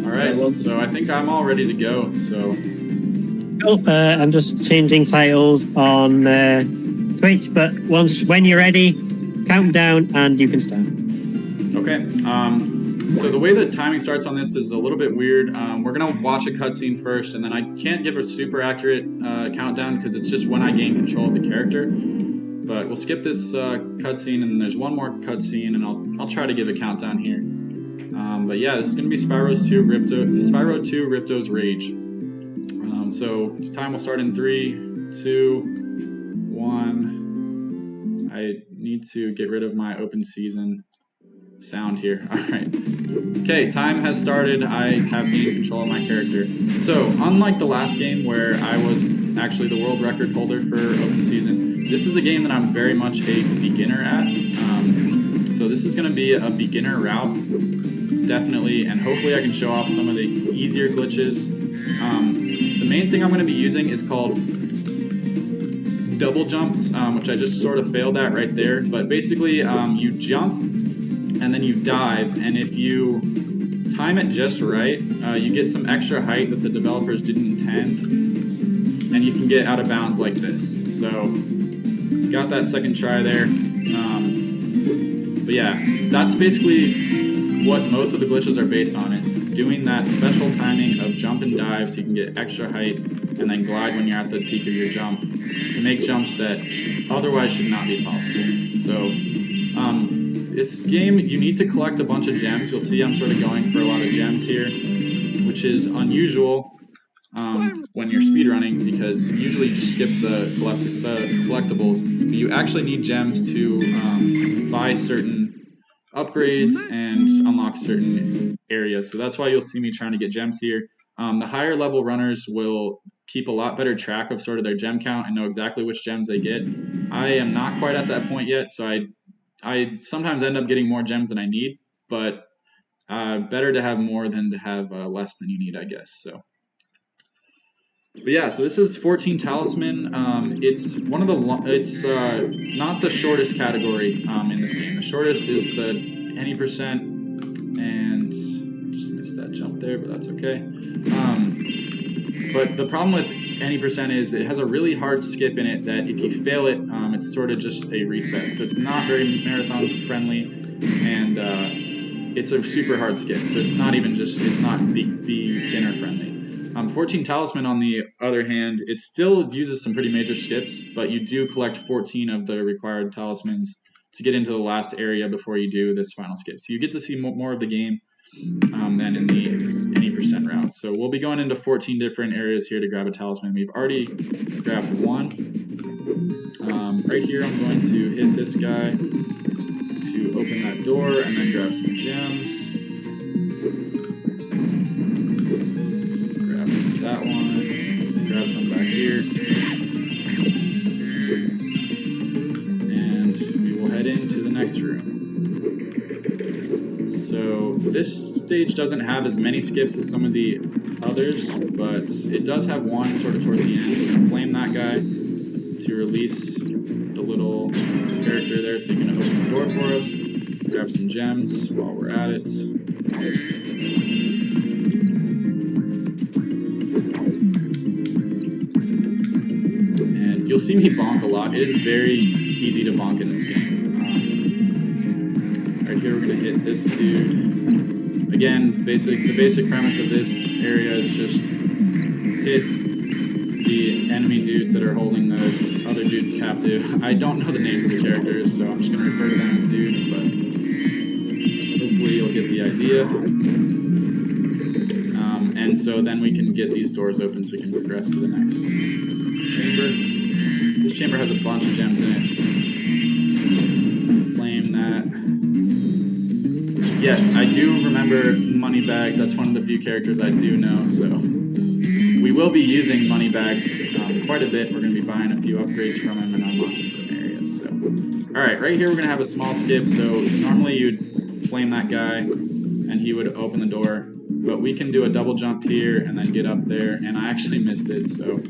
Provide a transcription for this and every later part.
Alright, so I think I'm all ready to go, so... Oh, I'm just changing titles on Twitch, but when you're ready, count down and you can start. Okay, so the way that timing starts on this is a little bit weird. We're going to watch a cutscene first, and then I can't give a super accurate countdown because it's just when I gain control of the character. But we'll skip this cutscene, and there's one more cutscene, and I'll try to give a countdown here. But yeah, this is going to be Spyro 2 Ripto's Rage. So time will start in 3, 2, 1. I need to get rid of my open season sound here. Alright. Okay, time has started. I have gained control of my character. So, unlike the last game where I was actually the world record holder for open season, this is a game that I'm very much a beginner at. So this is going to be a beginner route, definitely, and hopefully I can show off some of the easier glitches. The main thing I'm going to be using is called double jumps, which I just sort of failed at right there. But basically, you jump and then you dive, and if you time it just right, you get some extra height that the developers didn't intend, and you can get out of bounds like this. So, got that second try there. But yeah, that's basically what most of the glitches are based on, is doing that special timing of jump and dive so you can get extra height and then glide when you're at the peak of your jump to make jumps that otherwise should not be possible. So this game, you need to collect a bunch of gems. You'll see I'm sort of going for a lot of gems here, which is unusual when you're speedrunning, because usually you just skip the collectibles. But you actually need gems to buy certain upgrades and unlock certain areas. So that's why you'll see me trying to get gems here. The higher level runners will keep a lot better track of sort of their gem count and know exactly which gems they get. I am not quite at that point yet, so I sometimes end up getting more gems than I need, but better to have more than to have less than you need, I guess. But yeah, so this is 14 Talisman. It's one of the it's not the shortest category in this game. The shortest is the any percent, and just missed that jump there, but that's okay. But the problem with any percent is it has a really hard skip in it that if you fail it, it's sort of just a reset. So it's not very marathon friendly, and it's a super hard skip. So it's not even just, it's not beginner friendly. 14 Talisman, on the other hand, it still uses some pretty major skips, but you do collect 14 of the required talismans to get into the last area before you do this final skip. So you get to see more of the game than in the any percent route. So we'll be going into 14 different areas here to grab a talisman. We've already grabbed one. Right here I'm going to hit this guy to open that door and then grab some gems. Grab that one, grab some back here. And we will head into the next room. So this stage doesn't have as many skips as some of the others, but it does have one sort of towards the end. We're going to flame that guy to release the little character there so you can open the door for us. Grab some gems while we're at it. And you'll see me bonk a lot. It is very easy to bonk in this game. Right here we're going to hit this dude. Again, the basic premise of this area is just hit the enemy dudes that are holding the other dudes captive. I don't know the names of the characters, so I'm just going to refer to them as dudes, but hopefully you'll get the idea. And so then we can get these doors open so we can progress to the next chamber. This chamber has a bunch of gems in it. Flame that. Yes, I do remember Moneybags. That's one of the few characters I do know, so we will be using Moneybags quite a bit. We're going to be buying a few upgrades from him and unlocking some areas. So, alright, right here we're going to have a small skip. So normally you'd flame that guy and he would open the door, but we can do a double jump here and then get up there, and I actually missed it, so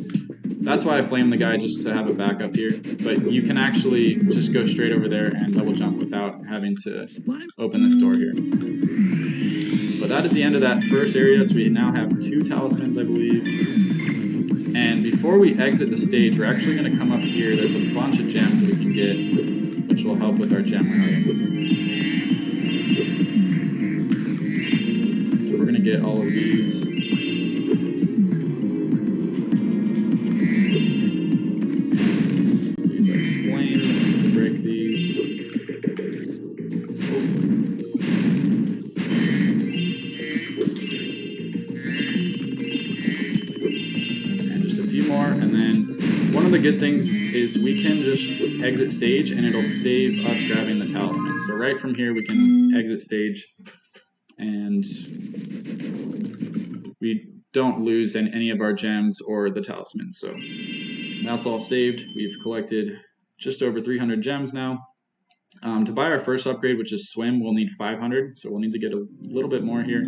that's why I flamed the guy, just to have a backup here. But you can actually just go straight over there and double jump without having to open this door here. But that is the end of that first area. So we now have 2 talismans, I believe. And before we exit the stage, we're actually going to come up here. There's a bunch of gems we can get, which will help with our gem routing. So we're going to get all of these. These are flame. To break these. And then one of the good things is we can just exit stage and it'll save us grabbing the talisman. So right from here we can exit stage and we don't lose any of our gems or the talisman. So that's all saved. We've collected just over 300 gems now. To buy our first upgrade, which is swim, we'll need 500. So we'll need to get a little bit more here.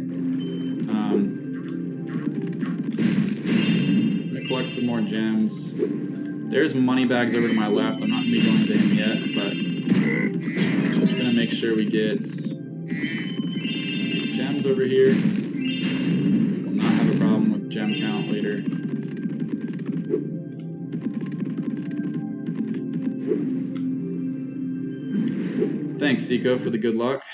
Collect some more gems. There's money bags over to my left. I'm not going to be going to him yet, but I'm just going to make sure we get some of these gems over here, so we will not have a problem with gem count later. Thanks, Seiko, for the good luck.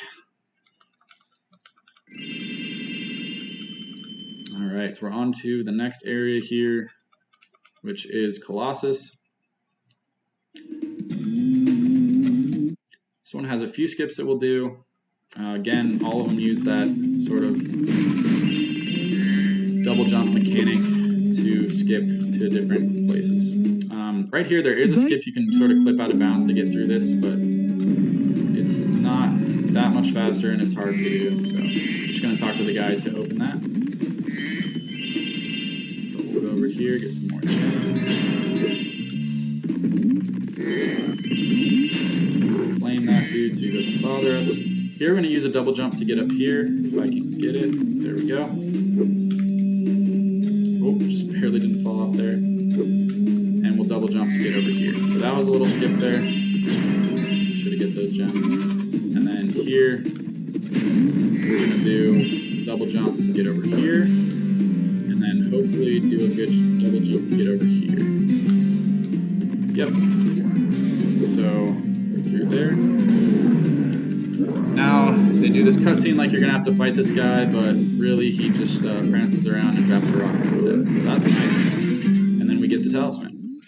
All right, so we're on to the next area here, which is Colossus. This one has a few skips that we'll do. Again, all of them use that sort of double jump mechanic to skip to different places. Right here, there is a skip you can sort of clip out of bounds to get through this, but it's not that much faster and it's hard to do. So I'm just going to talk to the guy to open that. We'll go over here, get some more gems. Flame that dude so he doesn't bother us. Here we're going to use a double jump to get up here, if I can get it. There we go. Oh, just barely didn't fall off there. And we'll double jump to get over here. So that was a little skip there. Should have get those gems. And then here, we're going to do double jump to get over here. And then hopefully do a good double jump to get over here. Yep. So we're through there. Now they do this cutscene like you're gonna have to fight this guy, but really he just prances around and drops a rock instead. So that's nice. And then we get the talisman.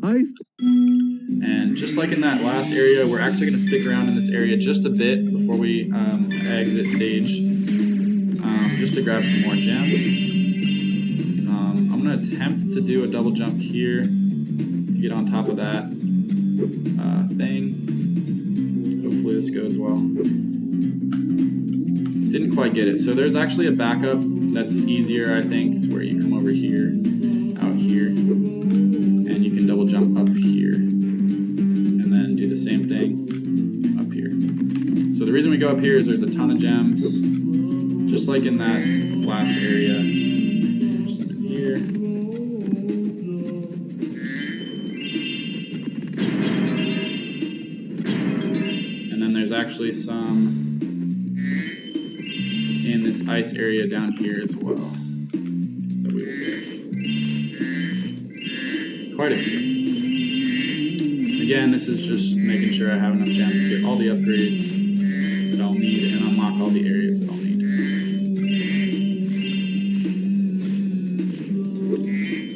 Hi. And just like in that last area, we're actually gonna stick around in this area just a bit before we exit stage, just to grab some more gems. I'm gonna attempt to do a double jump here to get on top of that thing. Hopefully this goes well. Didn't quite get it. So there's actually a backup that's easier, I think. It's where you come over here, out here, and you can double jump up here. And then do the same thing up here. So the reason we go up here is there's a ton of gems. Just like in that last area. There's some in here. And then there's actually some in this ice area down here as well that we will get. Quite a few. Again, this is just making sure I have enough gems to get all the upgrades that I'll need and unlock all the areas that I'll need.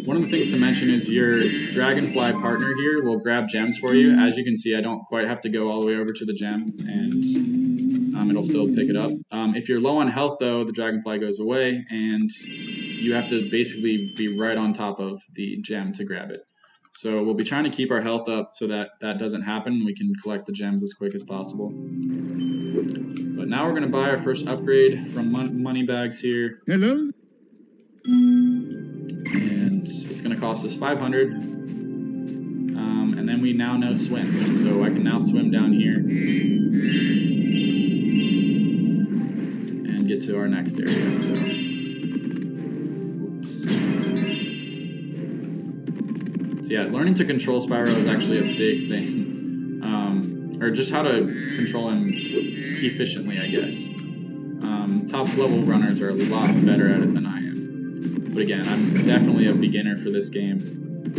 One of the things to mention is your dragonfly partner here will grab gems for you. As you can see, I don't quite have to go all the way over to the gem, and it'll still pick it up. If you're low on health, though, the dragonfly goes away, and you have to basically be right on top of the gem to grab it. So we'll be trying to keep our health up so that that doesn't happen. We can collect the gems as quick as possible. But now we're going to buy our first upgrade from money bags here. Hello. And it's going to cost us 500. And then we now know swim. So I can now swim down here and get to our next area. So, oops. So yeah, learning to control Spyro is actually a big thing. Or just how to control him efficiently, I guess. top level runners are a lot better at it than I am. But again, I'm definitely a beginner for this game.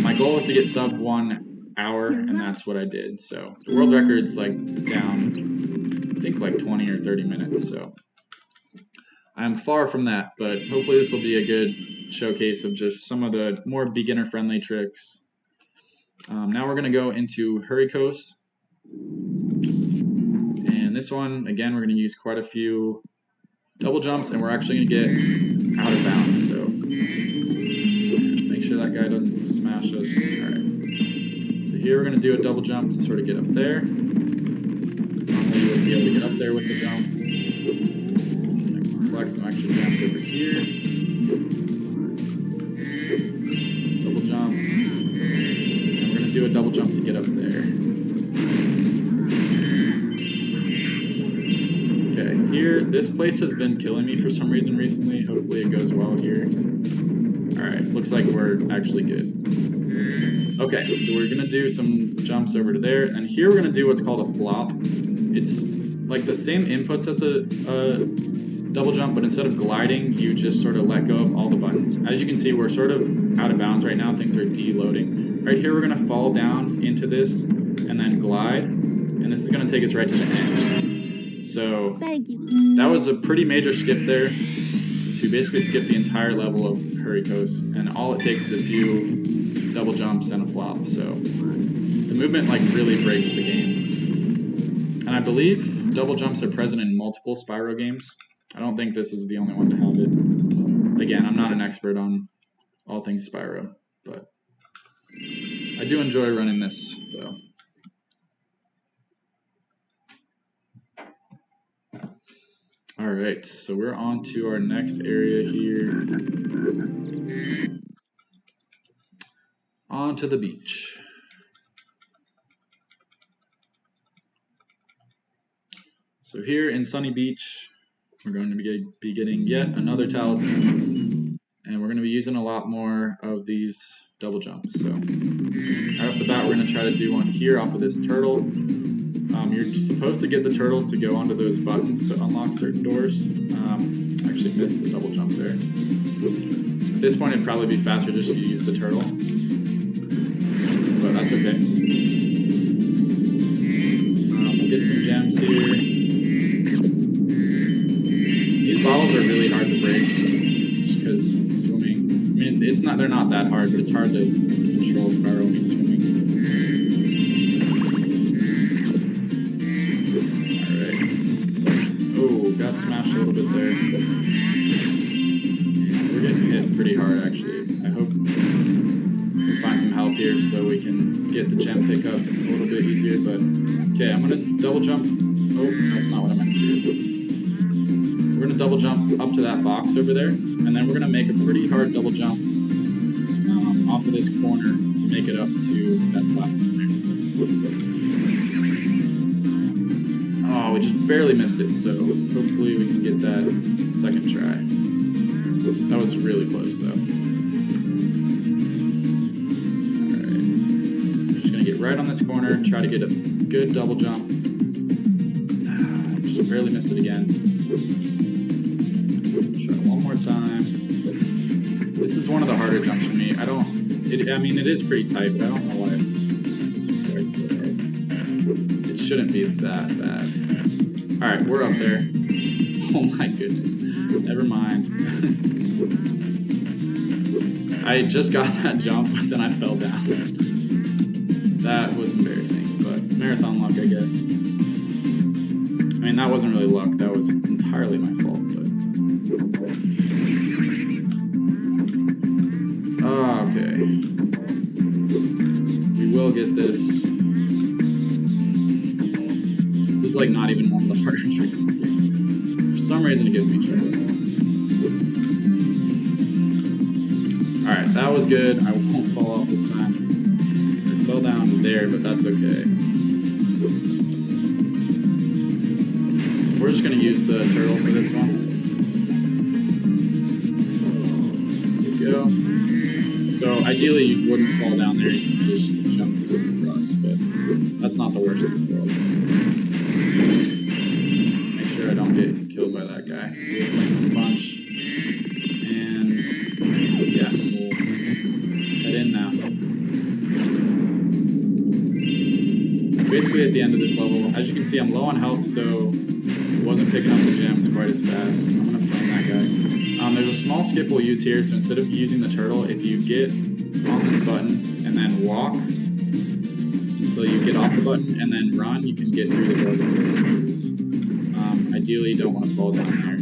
My goal was to get sub 1 hour, and that's what I did. So the world record's like down, I think like 20 or 30 minutes. So I'm far from that, but hopefully this will be a good showcase of just some of the more beginner-friendly tricks. Now we're going to go into Hurry Coast. And this one, again, we're going to use quite a few double jumps, and we're actually going to get out of bounds. So make sure that guy doesn't smash us. All right. So here we're going to do a double jump to sort of get up there. Normally you wouldn't be able to get up there with the jump. Collect some extra gems over here. Double jump. And we're going to do a double jump to get up there. Okay, here, this place has been killing me for some reason recently. Hopefully it goes well here. Alright, looks like we're actually good. Okay, so we're going to do some jumps over to there. And here we're going to do what's called a flop. It's like the same inputs as a double jump, but instead of gliding, you just sort of let go of all the buttons. As you can see, we're sort of out of bounds right now. Things are deloading. Right here, we're going to fall down into this and then glide, and this is going to take us right to the end. So that was a pretty major skip there to basically skip the entire level of Hurry Coast, and all it takes is a few double jumps and a flop. So the movement like really breaks the game. And I believe double jumps are present in multiple Spyro games. I don't think this is the only one to have it. Again, I'm not an expert on all things Spyro, but I do enjoy running this, though. Alright, so we're on to our next area here. On to the beach. So here in Sunny Beach, we're going to be getting yet another talisman, and we're going to be using a lot more of these double jumps. So right off the bat, we're going to try to do one here off of this turtle. You're supposed to get the turtles to go onto those buttons to unlock certain doors. Actually missed the double jump there. At this point, it'd probably be faster just to use the turtle, but that's okay. We'll get some gems here. These bottles are really hard to break just because swimming. I mean, they're not that hard, but it's hard to control Spyro when he's swimming. Alright. Oh, got smashed a little bit there. We're getting hit pretty hard, actually. I hope we can find some help here so we can get the gem pickup a little bit easier, but okay, I'm going to double jump. Oh, that's not what I meant to do. We're going to double jump up to that box over there, and then we're going to make a pretty hard double jump off of this corner to make it up to that platform there. Oh, we just barely missed it, so hopefully we can get that second try. That was really close, though. Alright. Just going to get right on this corner, try to get a good double jump. Just barely missed it again. One more time. This is one of the harder jumps for me. I mean, it is pretty tight, but I don't know why it's quite so hard. It shouldn't be that bad. Alright, we're up there. Oh my goodness. Never mind. I just got that jump, but then I fell down. That was embarrassing, but marathon luck, I guess. I mean, that wasn't really luck. That was entirely my fault, but... Okay. We will get this. This is like not even one of the harder tricks in the game. For some reason it gives me trouble. Alright, that was good. I won't fall off this time. I fell down there, but that's okay. We're just going to use the turtle for this one. There we go. So ideally you wouldn't fall down there, you can just jump across, but that's not the worst thing in the world. Make sure I don't get killed by that guy. Okay, so we'll flame a bunch. And yeah, we'll head in now. Basically at the end of this level, as you can see, I'm low on health, so I wasn't picking up the gems quite as fast. I'm gonna flame that guy. There's a small skip we'll use here, so instead of using the turtle, if you get on this button and then walk until you get off the button and then run, you can get through the door before it closes. Ideally, you don't want to fall down there.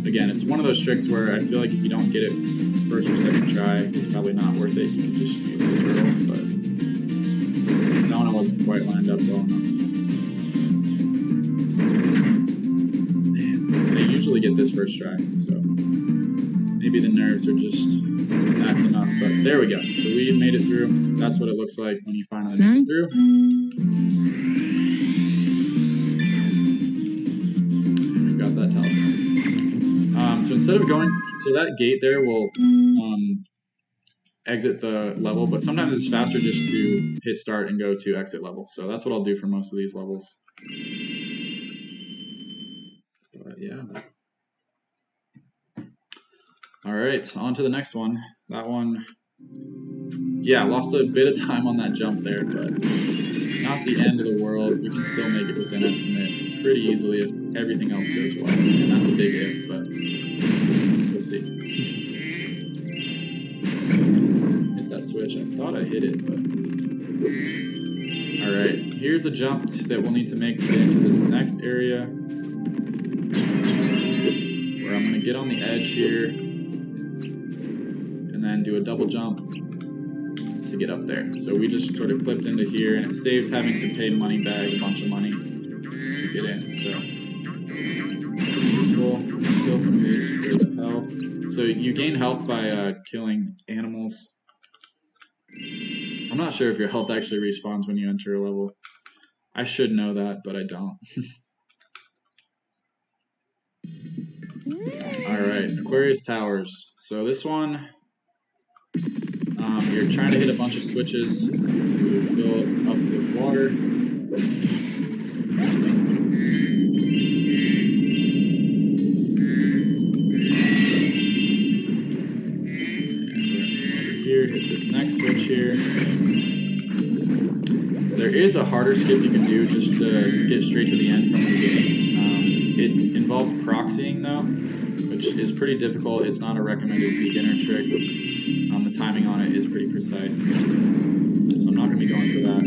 Again, it's one of those tricks where I feel like if you don't get it first or second try, it's probably not worth it. You can just use the turtle, but that one wasn't quite lined up well enough. I usually get this first try, so maybe the nerves are just acting up, but there we go. So we made it through. That's what it looks like when you finally make it through. We've got that talisman. So instead of going, so that gate there will exit the level, but sometimes it's faster just to hit start and go to exit level. So that's what I'll do for most of these levels. But yeah. All right, on to the next one. That one, yeah, lost a bit of time on that jump there, but not the end of the world. We can still make it within estimate pretty easily if everything else goes well. And that's a big if, but we'll see. Hit that switch. I thought I hit it, but... All right, here's a jump that we'll need to make to get into this next area, where I'm gonna get on the edge here, and then do a double jump to get up there. So we just sort of clipped into here, and it saves having to pay money bag a bunch of money to get in. So useful. Kill some of these for the health. So you gain health by killing animals. I'm not sure if your health actually respawns when you enter a level. I should know that, but I don't. Alright, Aquarius Towers. So this one, you're trying to hit a bunch of switches to fill it up with water. And over here, hit this next switch here. So there is a harder skip you can do just to get straight to the end from the beginning. It involves proxying though, which is pretty difficult. It's not a recommended beginner trick. The timing on it is pretty precise, so I'm not going to be going for that.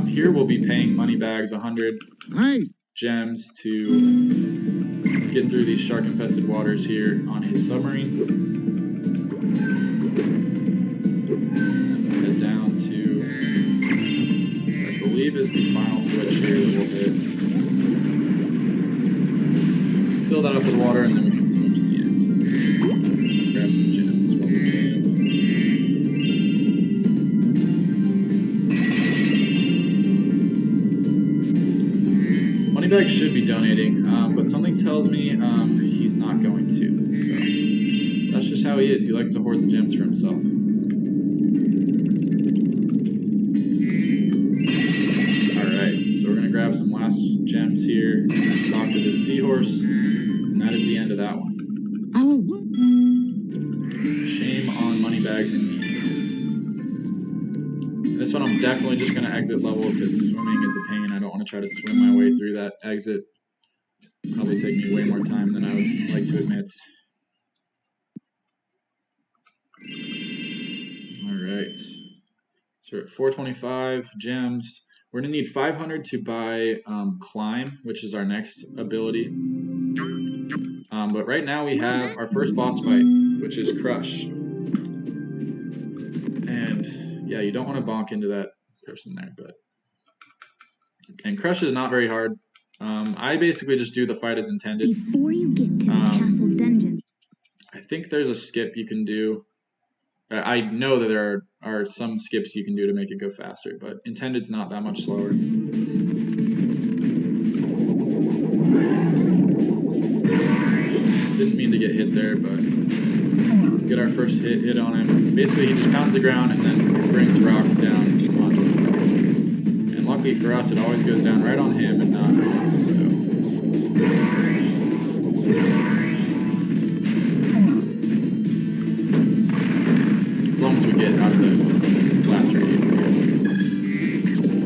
Here we'll be paying money bags 100 gems to get through these shark-infested waters here on his submarine. And head down to what I believe is the final switch here that we'll hit. Fill that up with water, and then we can swim to the end. Grab some gems while we can. Moneybag should be donating, but something tells me he's not going to. So that's just how he is. He likes to hoard the gems for himself. Alright, so we're going to grab some last gems here and talk to this seahorse. And that is the end of that one. Shame on Moneybags indeed. This one I'm definitely just going to exit level because swimming is a pain. I don't want to try to swim my way through that exit. Probably take me way more time than I would like to admit. Alright. So we're at 425 gems. We're going to need 500 to buy Climb, which is our next ability. But right now we have our first boss fight, which is Crush. And yeah, you don't want to bonk into that person there, but... And Crush is not very hard. I basically just do the fight as intended. Before you get to the castle dungeon. I think there's a skip you can do. I know that there are some skips you can do to make it go faster, but intended's not that much slower. Didn't mean to get hit there, but get our first hit on him. Basically, he just pounds the ground and then brings rocks down onto himself. lucky for us, it always goes down right on him and not on us, so. As long as we get out of the blast radius, I guess.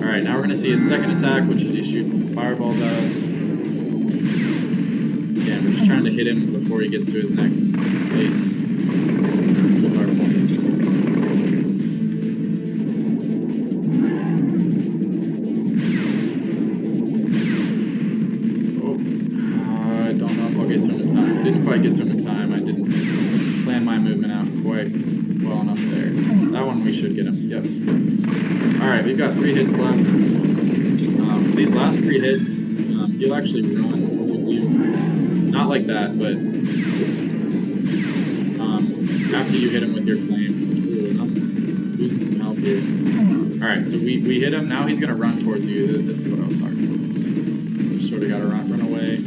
Alright, now we're going to see his second attack, which is he shoots some fireballs at us. Again, we're just trying to hit him before he gets to his next place with our flame. I don't know if I'll get to him in time. Didn't quite get to him in time. I didn't plan my movement out quite well enough there. That one we should get him. Yep. Alright, we've got 3 hits left. For these last 3 hits, he'll actually run towards you. Not like that, but after you hit him with your flame. Ooh, I'm losing some health here. Alright, so we hit him. Now he's going to run towards you. This is what I was talking about. Just sort of got to run away.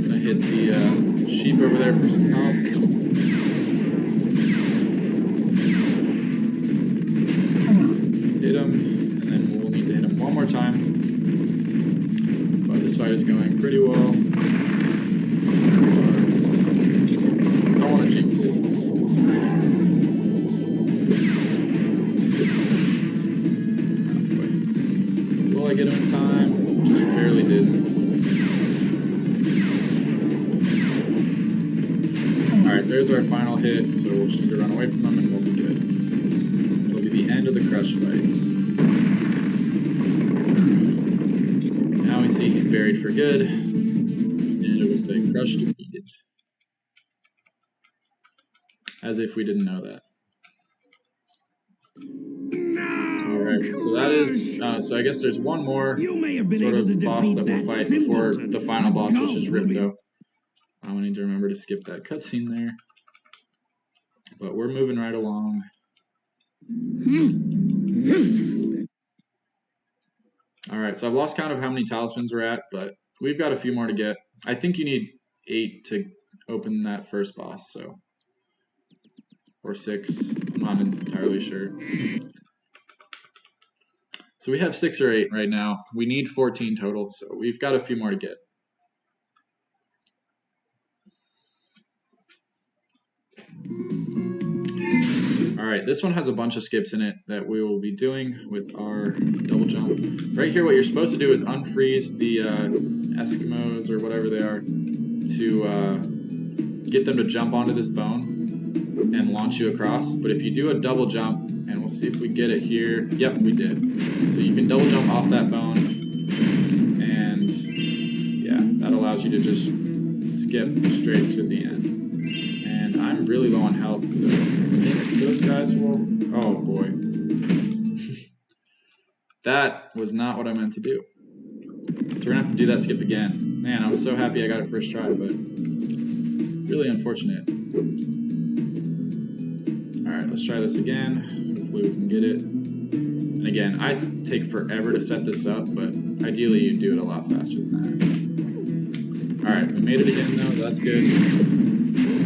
Gonna hit the sheep over there for some help. Hit him, and then we'll need to hit him one more time. But this fight is going pretty well. Don't want to jinx it. Will I get him in time? Just barely did. Alright, there's our final hit, so we'll just need to run away from them and we'll be good. It'll be the end of the crush fight. Now we see he's buried for good, and it will say crush defeated. As if we didn't know that. Alright, so that is, so I guess there's one more sort of boss that we'll fight before the final boss, which is Ripto. I need to remember to skip that cutscene there. But we're moving right along. Alright, so I've lost count of how many talismans we're at, but we've got a few more to get. I think you need 8 to open that first boss, so. Or 6, I'm not entirely sure. So we have 6 or 8 right now. We need 14 total, so we've got a few more to get. Alright, this one has a bunch of skips in it that we will be doing with our double jump. Right here, what you're supposed to do is unfreeze the Eskimos, or whatever they are, to get them to jump onto this bone and launch you across. But if you do a double jump, and we'll see if we get it here. Yep, we did. So you can double jump off that bone, and yeah, that allows you to just skip straight to the end. And I'm really low on health, so I think those guys will... Oh boy. That was not what I meant to do. So we're gonna have to do that skip again. Man, I was so happy I got it first try, but really unfortunate. Alright, let's try this again. Hopefully we can get it. And again, I take forever to set this up, but ideally you do it a lot faster than that. Alright, we made it again though, that's good.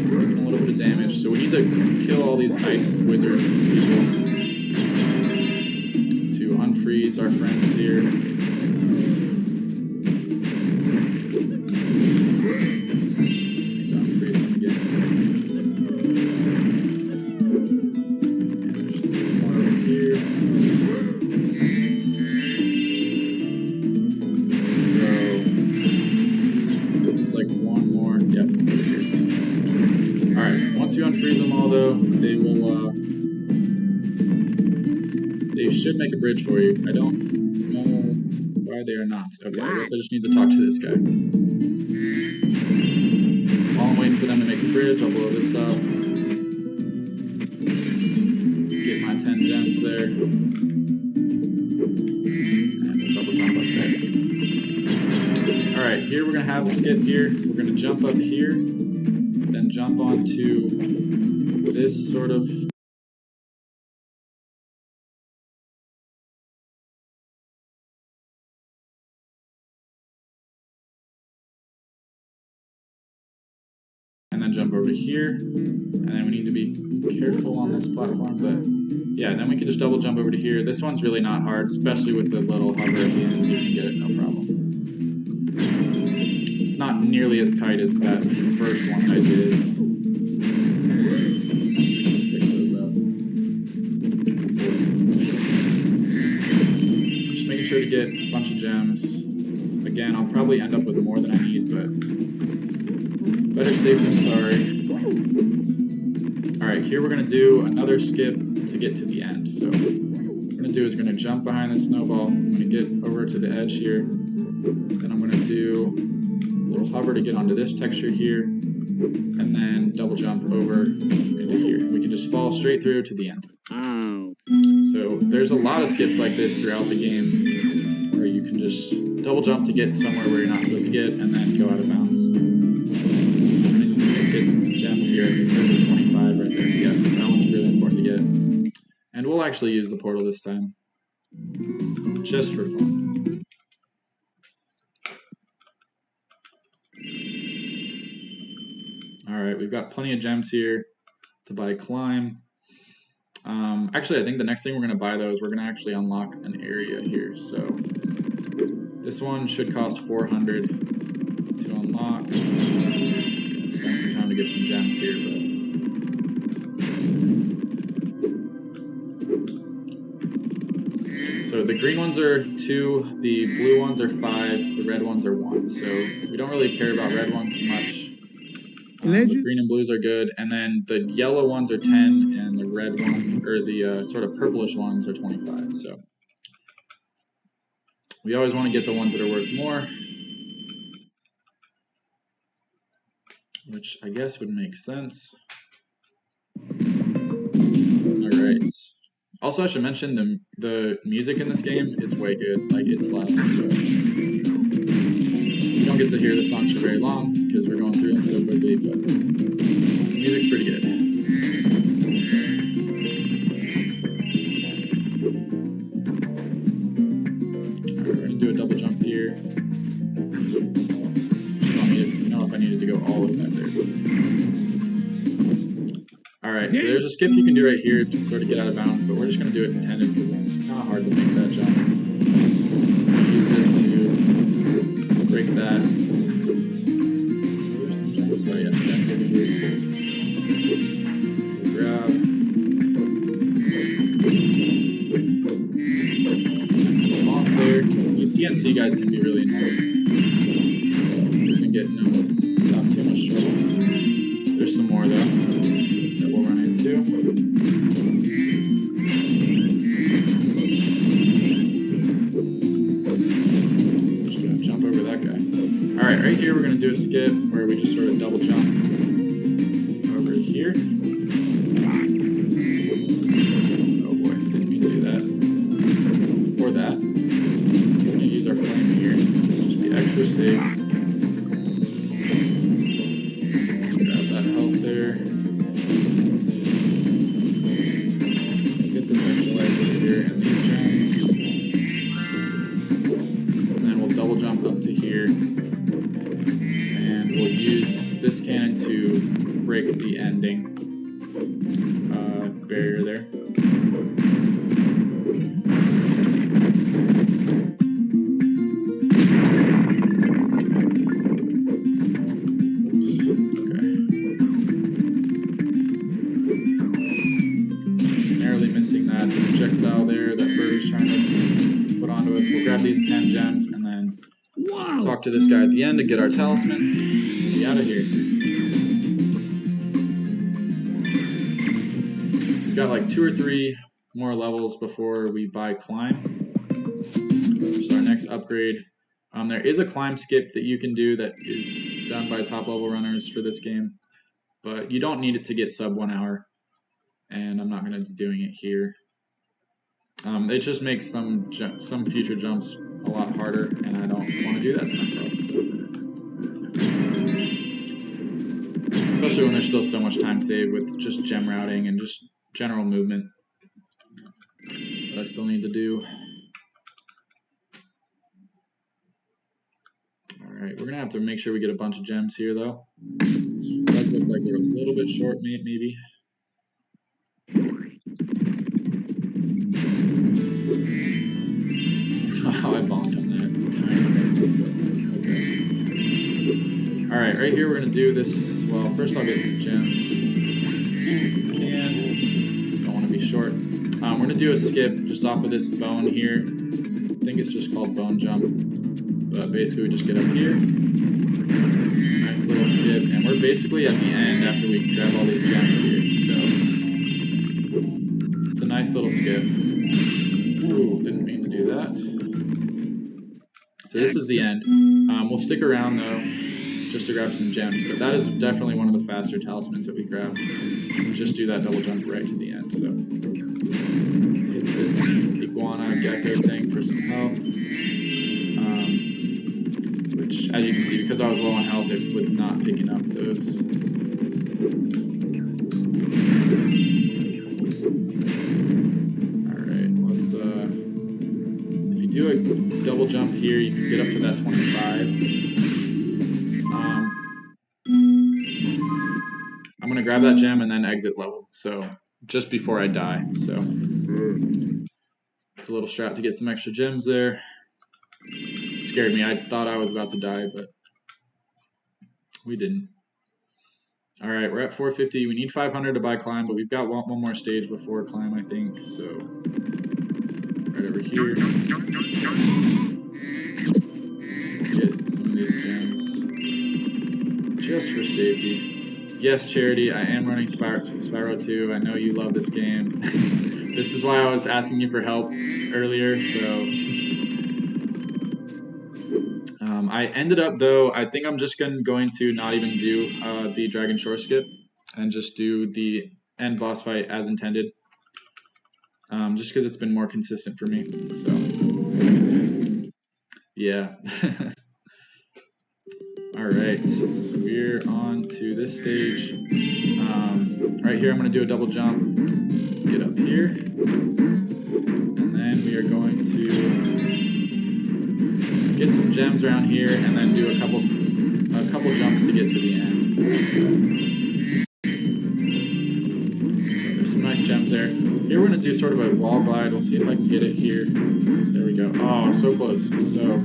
Taking a little bit of damage, so we need to kill all these ice wizard people to unfreeze our friends here. Once you unfreeze them all, though, they will, they should make a bridge for you. I don't know why they are not. Okay, I guess I just need to talk to this guy. While I'm waiting for them to make the bridge, I'll blow this up. Get my 10 gems there. And we'll double jump up there. Alright, here we're going to have a skip here. We're going to jump up here. Then jump onto this sort of and then jump over over here, and then we need to be careful on this platform, but yeah, then we can just double jump over to here. This one's really not hard, especially with the little hover at the end. You can get it, no problem. It's not nearly as tight as that first one I did. Pick those up. Just making sure to get a bunch of gems. Again, I'll probably end up with more than I need, but better safe than sorry. Alright, here we're going to do another skip to get to the end. So what we're going to do is we're going to jump behind the snowball. I'm going to get over to the edge here. Then I'm going to do a little hover to get onto this texture here. And then double jump over into here. We can just fall straight through to the end. So there's a lot of skips like this throughout the game where you can just double jump to get somewhere where you're not supposed to get and then go out of bounds. And then you can get some gems here. I think there's a 25 right there. Yeah, because that one's really important to get. And we'll actually use the portal this time, just for fun. Alright, we've got plenty of gems here to buy climb. Actually, I think the next thing we're going to buy, though, is we're going to actually unlock an area here. So this one should cost 400 to unlock. Let's spend some time to get some gems here, but so the green ones are 2, the blue ones are 5, the red ones are 1. So we don't really care about red ones too much. The green and blues are good, and then the yellow ones are 10, and the red one, or the sort of purplish ones are 25. So we always want to get the ones that are worth more, which I guess would make sense. Alright. Also, I should mention the music in this game is way good. Like, it slaps. So you don't get to hear the songs for very long because we're going through them so quickly, but the music's pretty good. Alright, we're gonna do a double jump here. I don't know if I needed to go all the way back there. Alright, so there's a skip you can do right here to sort of get out of bounds, but we're just going to do it intended because it's kind of hard to make that jump. Use this to break that. There's some jumps. Oh yeah, jumps over here. Grab. Nice little bonk there. These TNT guys can be really annoying. We can get them without too much trouble. There's some more though. Too. Just gonna jump over that guy. Alright, right here we're gonna do a skip where we just sort of double jump over here. Oh boy, didn't mean to do that. Or that. We're gonna use our flame here. Just be extra safe. Grab that health there. This cannon to break the ending barrier there. Oops. Okay. Narrowly missing that projectile there that Bird's trying to put onto us. We'll grab these 10 gems and then talk to this guy at the end to get our talisman. Out of here. So we've got like 2 or 3 more levels before we buy climb. So our next upgrade. There is a climb skip that you can do that is done by top level runners for this game, but you don't need it to get sub 1 hour, and I'm not going to be doing it here. It just makes some future jumps a lot harder, and I don't want to do that to myself. So. Especially when there's still so much time saved with just gem routing and just general movement that I still need to do. Alright, we're going to have to make sure we get a bunch of gems here though. It does look like we're a little bit short, maybe. Oh, I bombed on that. Okay. Alright, right here we're going to do this. Well, first I'll get to the gems. If we can. Don't want to be short. We're going to do a skip just off of this bone here. I think it's just called bone jump. But basically we just get up here. Nice little skip. And we're basically at the end after we grab all these gems here. So it's a nice little skip. Ooh, didn't mean to do that. So this is the end. We'll stick around though, just to grab some gems, but that is definitely one of the faster talismans that we grab. Just do that double jump right to the end. So hit this iguana gecko thing for some health, which, as you can see, because I was low on health, it was not picking up those. Do a double jump here, you can get up to that 25. I'm going to grab that gem and then exit level, so just before I die. So it's a little strat to get some extra gems there. It scared me. I thought I was about to die, but we didn't. All right, we're at 450. We need 500 to buy climb, but we've got one more stage before climb, I think. So right over here. Get some of these gems just for safety. Yes, Charity, I am running Spyro 2. I know you love this game. This is why I was asking you for help earlier. So I ended up, though, I think I'm just going to not even do the Dragon Shore skip and just do the end boss fight as intended. Just because it's been more consistent for me, so yeah. All right, so we're on to this stage. Right here, I'm going to do a double jump to get up here, and then we are going to get some gems around here, and then do a couple jumps to get to the end. There's some nice gems there. Here we're going to do sort of a wall glide. We'll see if I can get it here. There we go. Oh, so close. So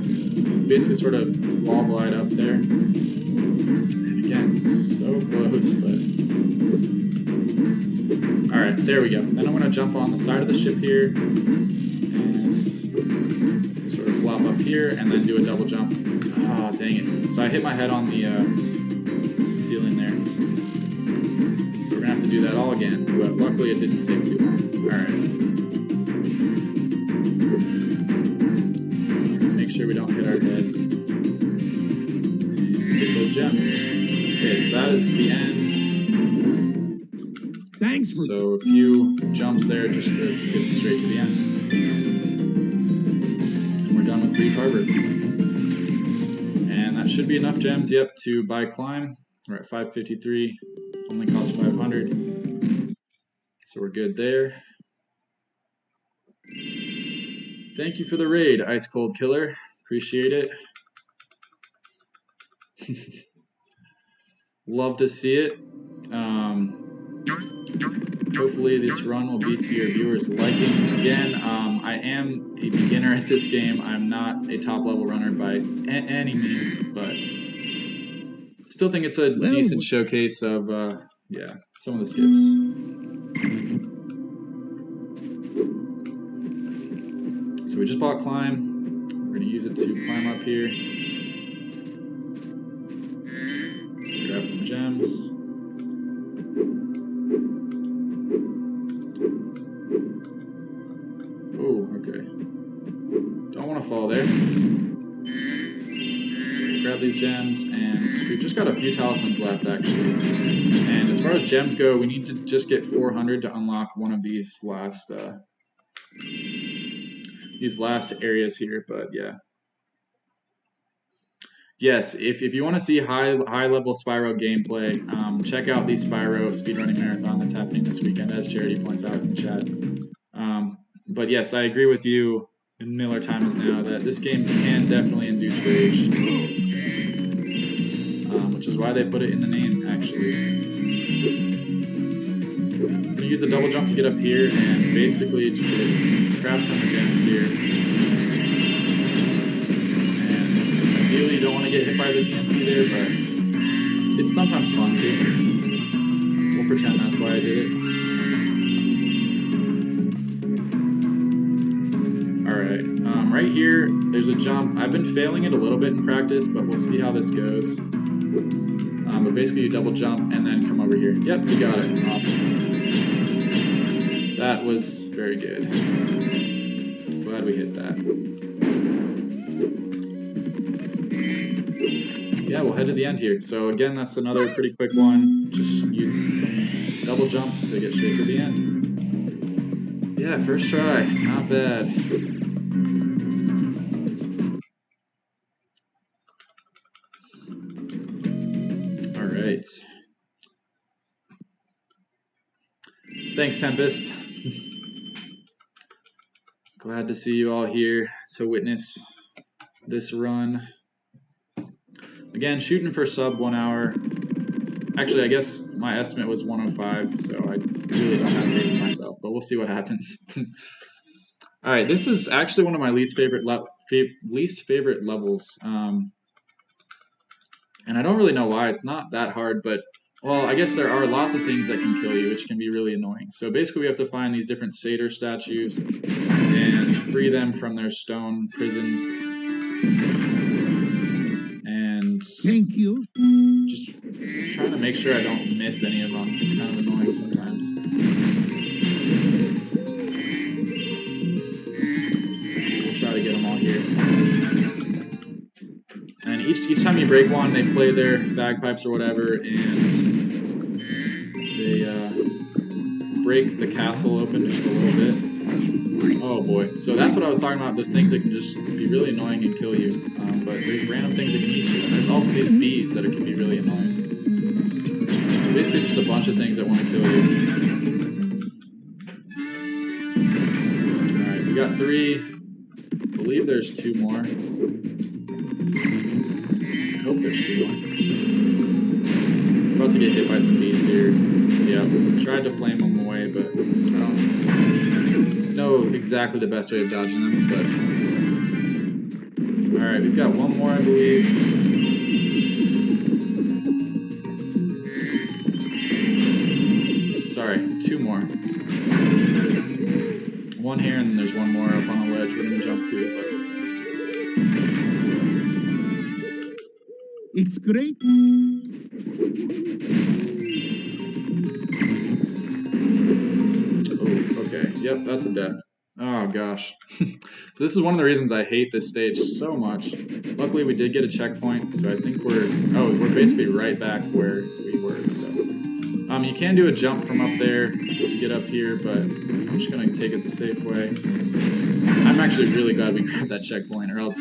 basically sort of wall glide up there. And again, so close, but... Alright, there we go. Then I'm going to jump on the side of the ship here. And sort of flop up here, and then do a double jump. Oh, dang it. So I hit my head on the ceiling there. So we're going to have to do that all again, but luckily it didn't take too long. Alright. Make sure we don't hit our head. And get those gems. Okay, so that is the end. Thanks for... So a few jumps there just to skip straight to the end. And we're done with Breeze Harbor. And that should be enough gems, yep, to buy climb. We're at 553. Only costs 500. So we're good there. Thank you for the raid, Ice Cold Killer. Appreciate it. Love to see it. Hopefully this run will be to your viewers' liking. Again, I am a beginner at this game. I'm not a top level runner by any means, but still think it's a decent showcase of yeah, some of the skips. So we just bought climb. We're going to use it to climb up here. Grab some gems. Oh, okay. Don't want to fall there. Grab these gems, and we've just got a few talismans left, actually. And as far as gems go, we need to just get 400 to unlock one of these last areas here, but yeah. Yes, if you want to see high level Spyro gameplay, check out the Spyro speedrunning marathon that's happening this weekend, as Charity points out in the chat. But yes, I agree with you, in Miller Times now, that this game can definitely induce rage, which is why they put it in the name, actually. use a double jump to get up here and basically just get a crap ton of gems here. And ideally you don't want to get hit by the TNT there, but it's sometimes fun too. We'll pretend that's why I did it. Alright, right here, there's a jump. I've been failing it a little bit in practice, but we'll see how this goes. But basically you double jump and then come over here. Yep, you got it. Awesome. That was very good. Glad we hit that. Yeah, we'll head to the end here. So again, that's another pretty quick one. Just use some double jumps to get straight to the end. Yeah, first try. Not bad. Alright. Thanks, Tempest. Glad to see you all here to witness this run. Again, shooting for sub 1 hour. Actually, I guess my estimate was 105, so I really don't have faith in myself, but we'll see what happens. All right, this is actually one of my least favorite levels, and I don't really know why. It's not that hard, but well, I guess there are lots of things that can kill you, which can be really annoying. So basically, we have to find these different satyr statues and free them from their stone prison. And thank you. Just trying to make sure I don't miss any of them. It's kind of annoying sometimes. We'll try to get them all here. And each time you break one, they play their bagpipes or whatever, and they break the castle open just a little bit. Oh boy. So that's what I was talking about, those things that can just be really annoying and kill you. But there's random things that can eat you. And there's also these bees that can be really annoying. Basically just a bunch of things that want to kill you. Alright, we got 3. I believe there's 2 more. I hope there's 2 more. About to get hit by some bees here. Yeah, tried to flame them away, but I don't know exactly the best way of dodging them, but alright, we've got 1 more, I believe. Sorry, 2 more. 1 here, and then there's 1 more up on the ledge we're gonna jump to. But it's great. oh, okay. Yep, that's a death. Oh gosh. So this is one of the reasons I hate this stage so much. Luckily we did get a checkpoint, so I think we're basically right back where we were. So you can do a jump from up there to get up here, but I'm just gonna take it the safe way. I'm actually really glad we grabbed that checkpoint, or else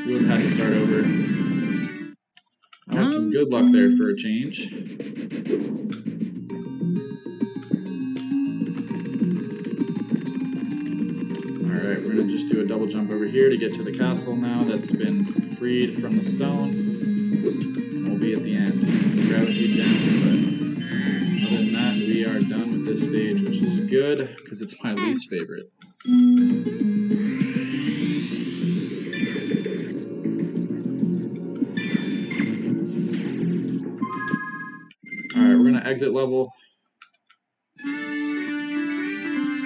we would have had to start over. That was some good luck there for a change. Alright, we're going to just do a double jump over here to get to the castle now that's been freed from the stone. And we'll be at the end. Grab a few gems, but other than that, we are done with this stage, which is good, because it's my least favorite. Alright, we're going to exit level.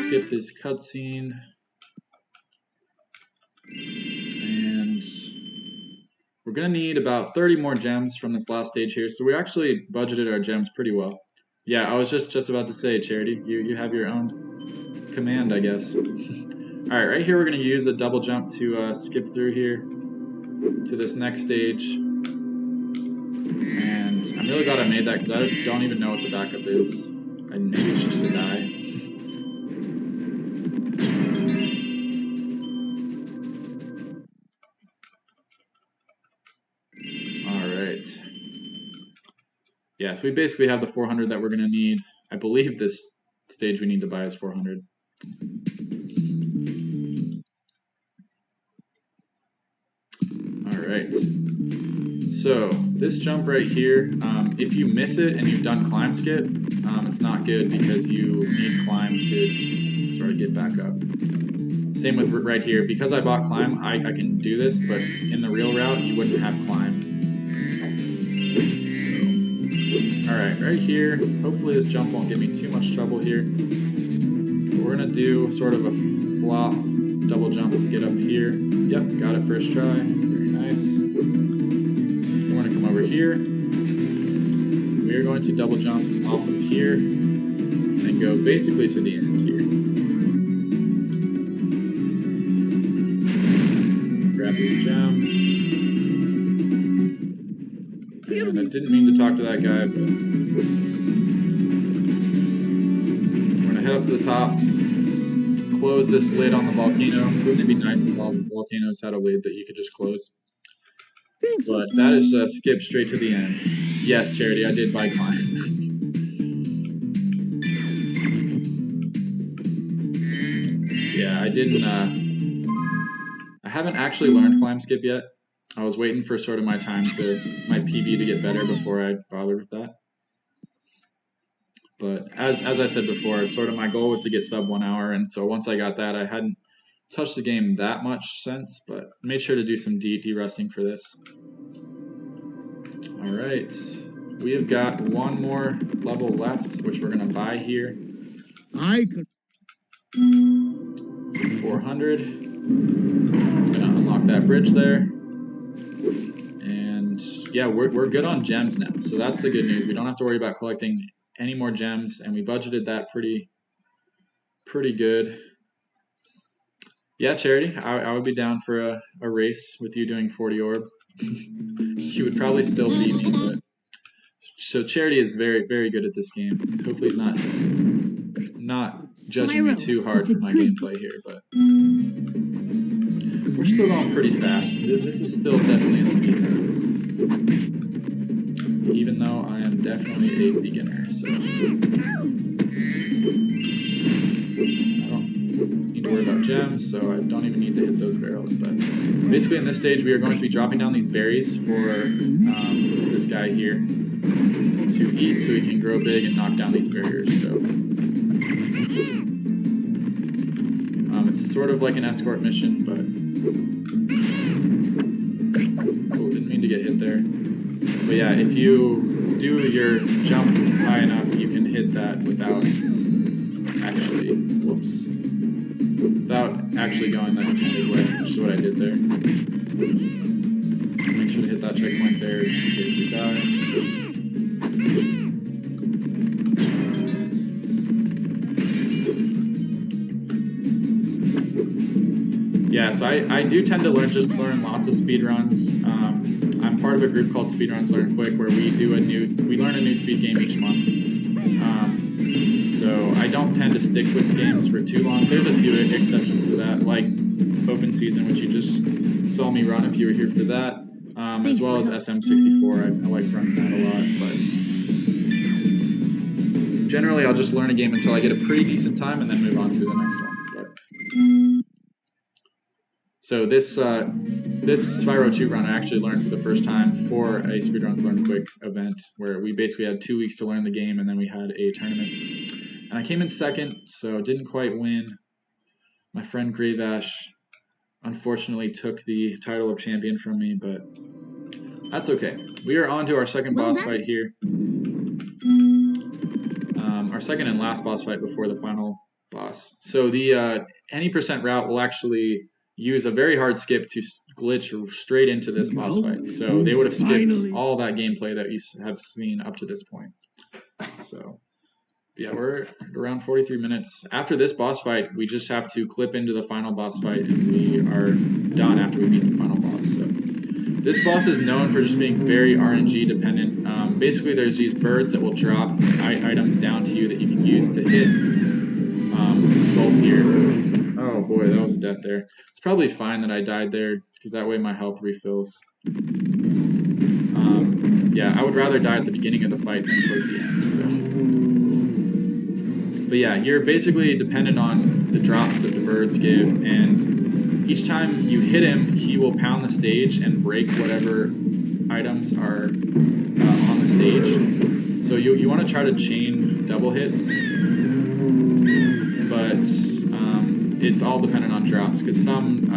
Skip this cutscene. And we're going to need about 30 more gems from this last stage here. So we actually budgeted our gems pretty well. Yeah, I was just about to say, Charity, you have your own command, I guess. Alright, right here we're going to use a double jump to skip through here to this next stage. And I'm really glad I made that, because I don't even know what the backup is. Maybe it's just to die. Alright. Yeah, so we basically have the 400 that we're going to need. I believe this stage we need to buy is 400. Alright. So this jump right here, if you miss it and you've done climb skip, it's not good because you need climb to sort of get back up. Same with right here. Because I bought climb, I can do this, but in the real route, you wouldn't have climb. So, all right, right here. Hopefully this jump won't give me too much trouble here. We're gonna do sort of a flop double jump to get up here. Yep, got it first try. Very nice. We're gonna come over here. We are going to double jump off of here and go basically to the end here. Grab these gems. And I didn't mean to talk to that guy, but we're gonna head up to the top. Close this lid on the volcano. Wouldn't it be nice if all the volcanoes had a lid that you could just close? But that is a skip straight to the end. Yes, Charity, I did buy climb. Yeah, I didn't. I haven't actually learned climb skip yet. I was waiting for sort of my PB to get better before I bothered with that. But as I said before, sort of my goal was to get sub 1 hour, and so once I got that, I hadn't touched the game that much since, but made sure to do some de-rusting for this. All right, we have got one more level left, which we're gonna buy here. For 400. It's gonna unlock that bridge there. And yeah, we're good on gems now, so that's the good news. We don't have to worry about collecting any more gems, and we budgeted that pretty good. Yeah, Charity, I would be down for a race with you doing 40 orb. You would probably still beat me, but so Charity is very, very good at this game. Hopefully he's not judging me too hard for my gameplay here, but we're still going pretty fast. This is still definitely a speed run, even though I am definitely a beginner, so I don't need to worry about gems, so I don't even need to hit those barrels. But basically in this stage, we are going to be dropping down these berries for this guy here to eat so he can grow big and knock down these barriers. So it's sort of like an escort mission, but oh, didn't mean to get hit there. But yeah, if you do your jump high enough, you can hit that without actually, without actually going that intended way, which is what I did there. Make sure to hit that checkpoint there just in case we die. Yeah, so I do tend to learn lots of speed runs. I'm part of a group called Speedruns Learn Quick, where we learn a new speed game each month. So I don't tend to stick with games for too long. There's a few exceptions to that, like Open Season, which you just saw me run if you were here for that, as well as SM64. I like running that a lot, but generally I'll just learn a game until I get a pretty decent time and then move on to the next one. So this Spyro 2 run I actually learned for the first time for a Speedruns Learn Quick event, where we basically had 2 weeks to learn the game, and then we had a tournament. And I came in second, so didn't quite win. My friend Gravash unfortunately took the title of champion from me, but that's okay. We are on to our second boss fight here. Our second and last boss fight before the final boss. So the any % route will actually use a very hard skip to glitch straight into this boss fight. So they would have skipped all that gameplay that you have seen up to this point. So yeah, we're around 43 minutes. After this boss fight, we just have to clip into the final boss fight, and we are done after we beat the final boss. So this boss is known for just being very RNG dependent. Basically, there's these birds that will drop items down to you that you can use to hit both here. Oh boy, that was a death there. It's probably fine that I died there, because that way my health refills. Yeah, I would rather die at the beginning of the fight than towards the end. So, but yeah, you're basically dependent on the drops that the birds give, and each time you hit him, he will pound the stage and break whatever items are on the stage. So you want to try to chain double hits, but it's all dependent on drops, because some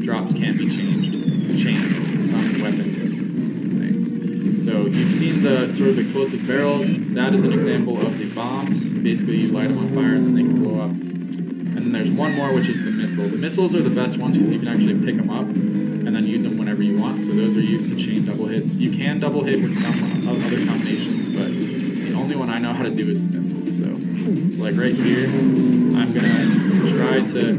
drops can't be chained, some weapon things. So you've seen the sort of explosive barrels. That is an example of the bombs. Basically, you light them on fire and then they can blow up. And then there's one more, which is the missile. The missiles are the best ones because you can actually pick them up and then use them whenever you want. So those are used to chain double hits. You can double hit with some other combinations, but the only one I know how to do is the missiles. So it's like right here, I'm gonna try to,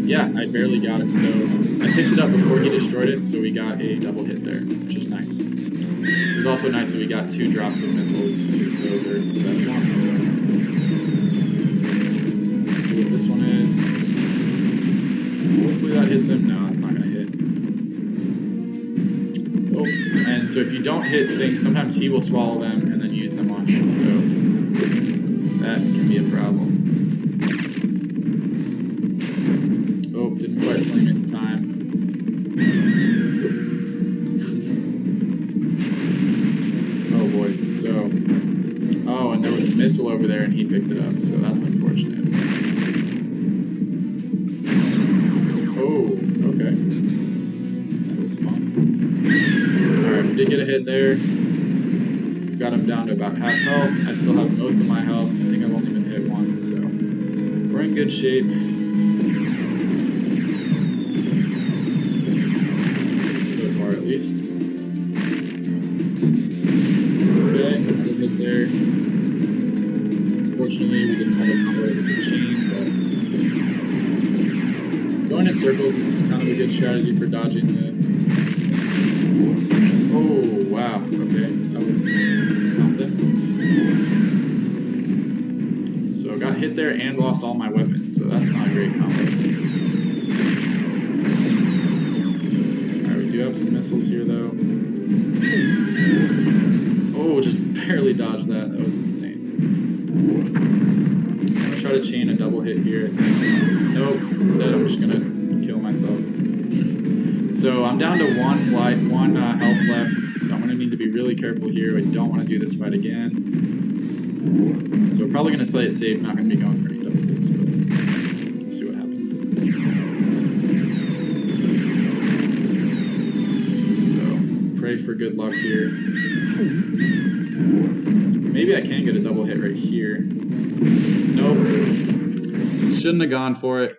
yeah, I barely got it. So I picked it up before he destroyed it, so we got a double hit there, which is nice. It was also nice that we got 2 drops of missiles, because those are the best ones. So. Let's see what this one is. Hopefully that hits him. No, it's not going to hit. Oh, and so if you don't hit things, sometimes he will swallow them and then use them on you, so that can be a problem. Oh, didn't quite flame it in time. Oh boy, so, oh, and there was a missile over there and he picked it up, so that's unfortunate. Oh, okay. That was fun. Alright, we did get a hit there. Got him down to about half health. I still have most of my health. I think I've only been hit once, so we're in good shape. So far, at least. Okay, another hit there. Unfortunately, we didn't have a combo with the chain, but going in circles is kind of a good strategy for dodging the. Oh, wow. Okay, that was something. So I got hit there and lost all my weapons, so that's not a great combo. Alright, we do have some missiles here, though. Oh, just barely dodged that. That was insane. I'm going to try to chain a double hit here, I think. Nope. Instead, I'm just going to kill myself. So I'm down to one health left, so I'm going to need to be really careful here. I don't want to do this fight again. So we're probably going to play it safe, not going to be going for any double hits, but we'll see what happens. So pray for good luck here. Maybe I can get a double hit right here. Nope. Shouldn't have gone for it.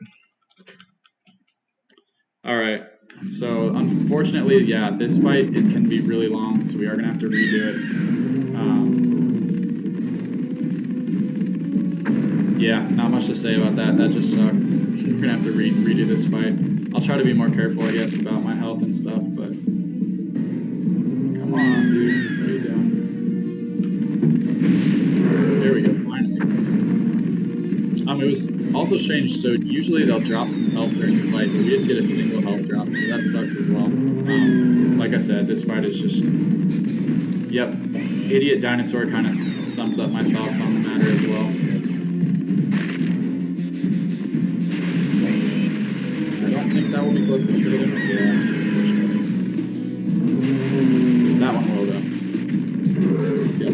Alright. So unfortunately, yeah, this fight can be really long, so we are going to have to redo it. Yeah, not much to say about that. That just sucks. We're going to have to redo this fight. I'll try to be more careful, I guess, about my health and stuff, but come on, dude. What are you doing? There we go, finally. It was also strange, so usually they'll drop some health during the fight, but we didn't get a single health drop, so that sucked as well. Like I said, this fight is just, yep, idiot dinosaur kind of sums up my thoughts on the matter as well. I don't think that will be close enough to hit him. Yeah, unfortunately. That one will though. Yep.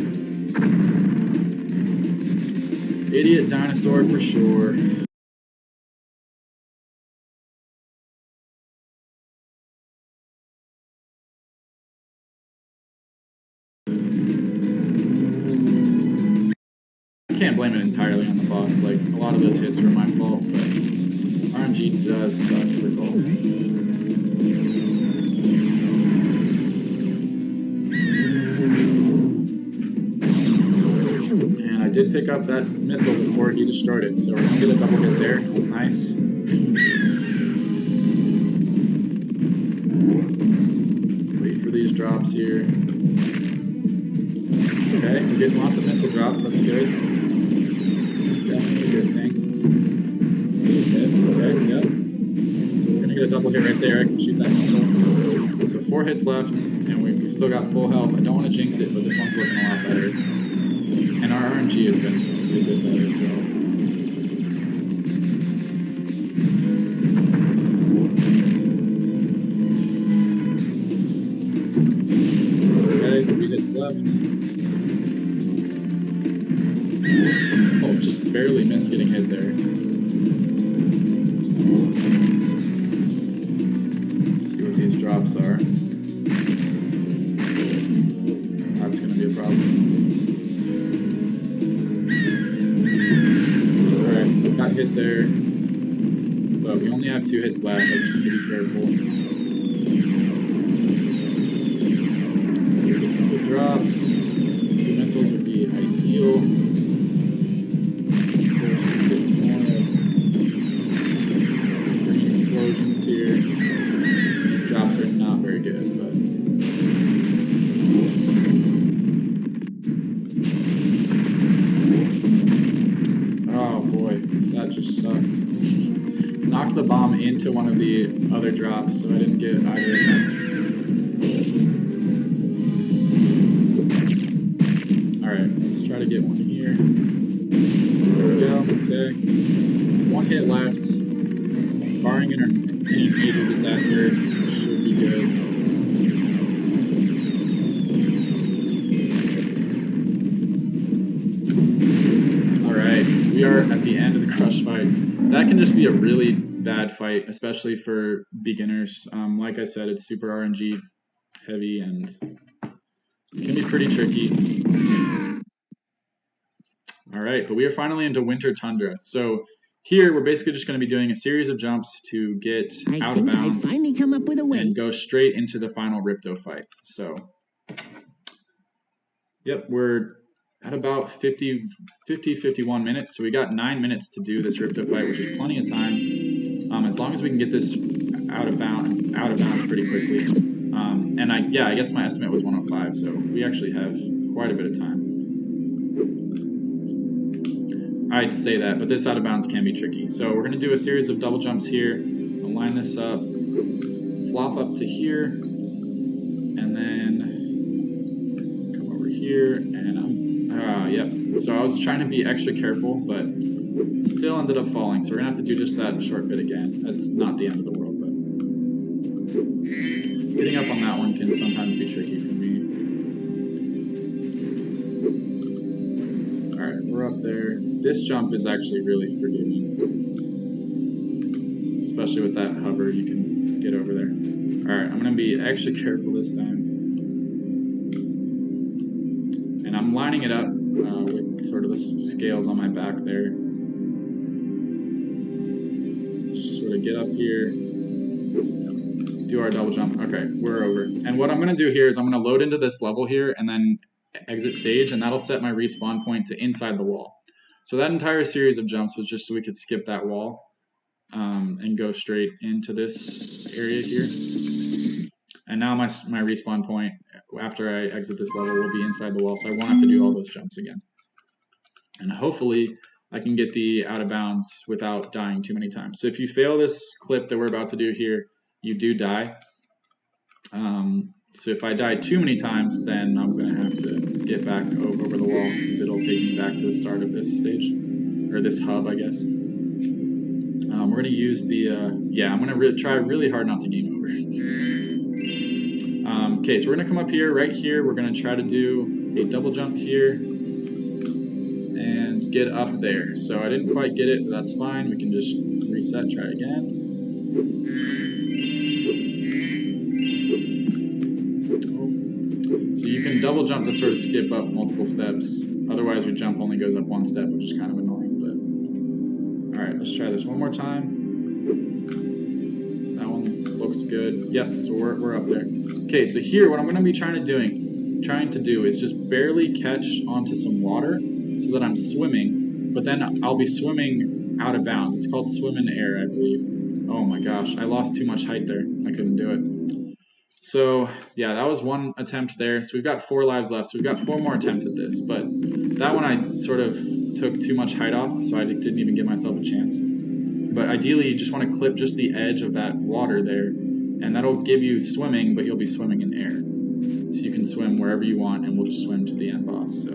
Idiot dinosaur for sure. I can't blame it entirely on the boss. Like, a lot of those hits were my fault, but RNG does suck for gold. And I did pick up that missile before he destroyed it, so we're gonna get a double hit there. That's nice. Wait for these drops here. Okay, we're getting lots of missile drops. That's good. Definitely a good thing. Please hit. Okay, yep. So we're gonna get a double hit right there. I can shoot that missile. So 4 hits left, and we've still got full health. I don't want to jinx it, but this one's looking a lot better. And our RNG has been a good bit better as well. getting hit there. Let's see what these drops are. That's going to be a problem. Alright, got hit there. But we only have 2 hits left. I just need to be careful. Get some good drops. 2 missiles would be ideal. Of course, we can get more of green explosions here. These drops are not very good, but oh boy, that just sucks. Knocked the bomb into one of the other drops, so I didn't get either of them. Alright, let's try to get one here. There we go, okay. 1 hit left. Barring any major disaster, should be good. Alright, so we are at the end of the crush fight. That can just be a really bad fight, especially for beginners. Like I said, it's super RNG heavy and it can be pretty tricky. Alright, but we are finally into Winter Tundra. So here we're basically just going to be doing a series of jumps to get out of bounds and go straight into the final Ripto fight. So, yep, we're at about 51 minutes, so we got 9 minutes to do this Ripto fight, which is plenty of time. As long as we can get this out of bounds pretty quickly. And I guess my estimate was 105, so we actually have quite a bit of time. I'd say that, but this out of bounds can be tricky. So we're going to do a series of double jumps here. I'll line this up, flop up to here, and then come over here, and yep. So I was trying to be extra careful, but still ended up falling. So we're going to have to do just that short bit again. That's not the end of the world, but getting up on that one can sometimes be tricky for me. Alright, we're up there. This jump is actually really forgiving. Especially with that hover, you can get over there. Alright, I'm going to be extra careful this time. And I'm lining it up with sort of the scales on my back there. Just sort of get up here. Do our double jump. Okay, we're over. And what I'm going to do here is I'm going to load into this level here and then exit stage, and that'll set my respawn point to inside the wall. So that entire series of jumps was just so we could skip that wall and go straight into this area here. And now my respawn point after I exit this level will be inside the wall, so I won't have to do all those jumps again. And hopefully I can get the out of bounds without dying too many times. So if you fail this clip that we're about to do here, you do die. So if I die too many times, then I'm going to have to get back over the wall because it'll take me back to the start of this stage, or this hub, I guess. We're going to use the, I'm going to try really hard not to game over. Okay, so we're going to come up here, right here. We're going to try to do a double jump here and get up there. So I didn't quite get it, but that's fine. We can just reset, try again. So you can double jump to sort of skip up multiple steps. Otherwise, your jump only goes up 1 step, which is kind of annoying. But all right, let's try this one more time. That one looks good. Yep, so we're up there. Okay, so here, what I'm going to be trying to do is just barely catch onto some water so that I'm swimming, but then I'll be swimming out of bounds. It's called swim in air, I believe. Oh my gosh, I lost too much height there. I couldn't do it. So yeah, that was one attempt there. So we've got 4 lives left. So we've got 4 more attempts at this, but that one I sort of took too much height off, so I didn't even give myself a chance. But ideally, you just want to clip just the edge of that water there, and that'll give you swimming, but you'll be swimming in air. So you can swim wherever you want, and we'll just swim to the end boss. So,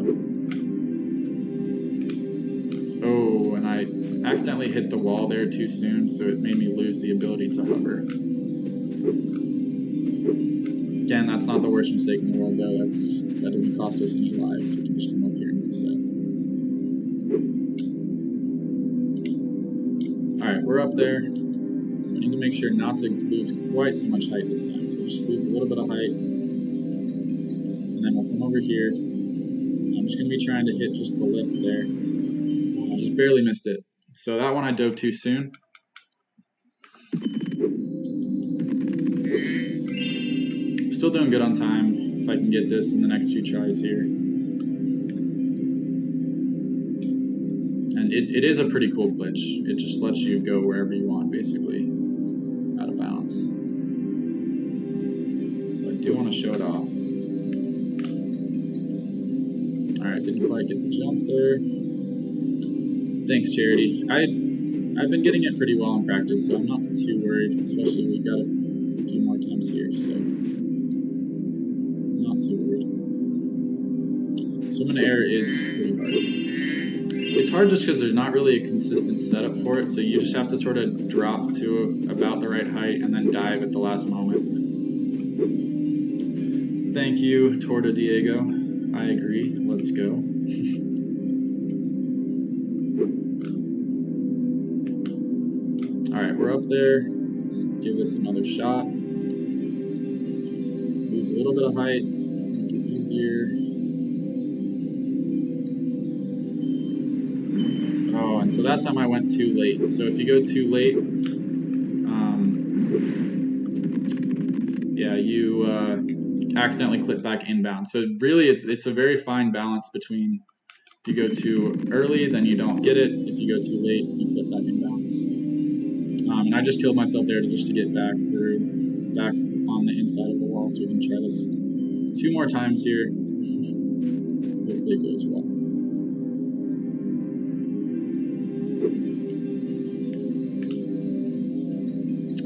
oh, and I accidentally hit the wall there too soon, so it made me lose the ability to hover. Again, that's not the worst mistake in the world, though. That doesn't cost us any lives. We can just come up here and reset. Alright, we're up there. So I need to make sure not to lose quite so much height this time. So just lose a little bit of height. And then we'll come over here. I'm just going to be trying to hit just the lip there. I just barely missed it. So that one I dove too soon. Still doing good on time if I can get this in the next few tries here. And it is a pretty cool glitch. It just lets you go wherever you want, basically, out of bounds. So I do want to show it off. Alright, didn't quite get the jump there. Thanks, Charity. I've been getting it pretty well in practice, so I'm not too worried, especially we've got a few more attempts here, so not too worried. Swim in air is pretty hard. It's hard just because there's not really a consistent setup for it, so you just have to sort of drop to about the right height and then dive at the last moment. Thank you, Torta Diego. I agree. Let's go. Alright, we're up there. Let's give this another shot. Lose a little bit of height. Make it easier. Oh, and so that time I went too late. So if you go too late, yeah, you accidentally clip back inbound. So really, it's a very fine balance between if you go too early, then you don't get it. If you go too late, you flip back inbounds. And I just killed myself there just to get back on the inside of the wall, so we can try this 2 more times here. Hopefully it goes well.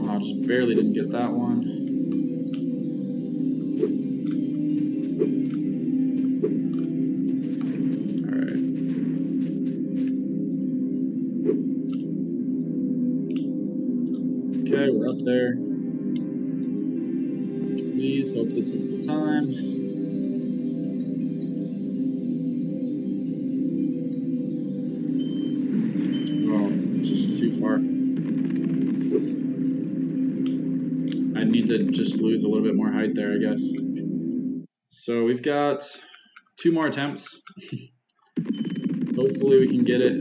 Oh, just barely didn't get that one. Okay, we're up there. Please hope this is the time. Oh, just too far. I need to just lose a little bit more height there, I guess. So we've got 2 more attempts. Hopefully we can get it.